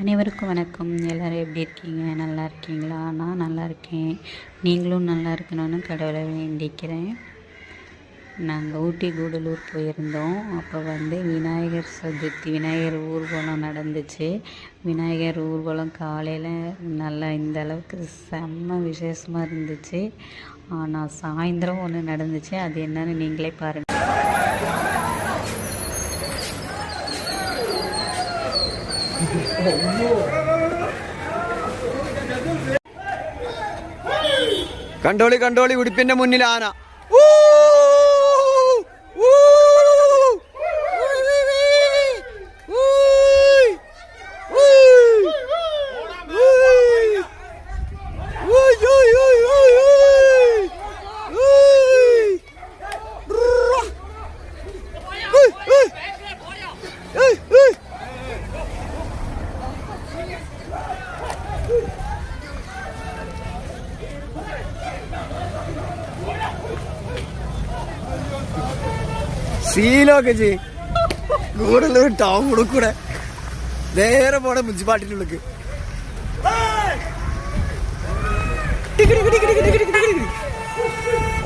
அனைவருக்கும் வணக்கம். எல்லோரும் எப்படி இருக்கீங்க? நல்லா இருக்கீங்களா? நான் நல்லா இருக்கேன். நீங்களும் நல்லா இருக்கணும்னு கடவுளை வேண்டிக்கிறேன். நாங்கள் ஊட்டி கூடலூர் போயிருந்தோம். அப்போ விநாயகர் சதுர்த்தி, விநாயகர் ஊர்வலம் நடந்துச்சு. விநாயகர் ஊர்வலம் காலையில் நல்லா இந்த அளவுக்கு செம்ம விசேஷமாக இருந்துச்சு. ஆனால் சாயந்தரம் ஒன்று நடந்துச்சு. அது என்னன்னு நீங்களே பாருங்கள். കണ്ടോളി കണ്ടോളി ഉടുപ്പിന്റെ മുന്നിൽ ആന. സീലൊക്കെ ചെയ് കൂടുതൽ ടൗൺ കൂടെ നേരെ പോണ മുനിസിപ്പാലിറ്റിൻ്റെ ഉള്ളിലേക്ക്.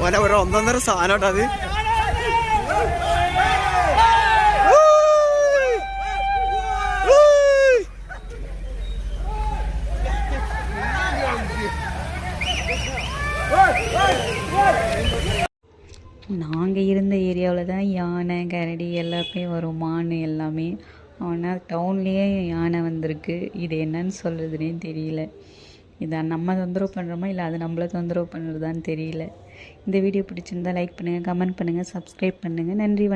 ഓനെ ഒരു ഒന്നൊന്നര സാധനം കേട്ടോ അത്. நாங்கள் இருந்த ஏரியாவில் தான் யானை, கரடி எல்லாமே வரும், மான் எல்லாமே. ஆனால் டவுன்லேயே யானை வந்திருக்கு. இது என்னன்னு சொல்கிறதுனே தெரியல. இதை நம்ம தொந்தரவு பண்ணுறோமா இல்லை அது நம்மளை தொந்தரவு பண்ணுறதான்னு தெரியல. இந்த வீடியோ பிடிச்சிருந்தா லைக் பண்ணுங்கள், கமெண்ட் பண்ணுங்கள், சப்ஸ்கிரைப் பண்ணுங்கள். நன்றி, வணக்கம்.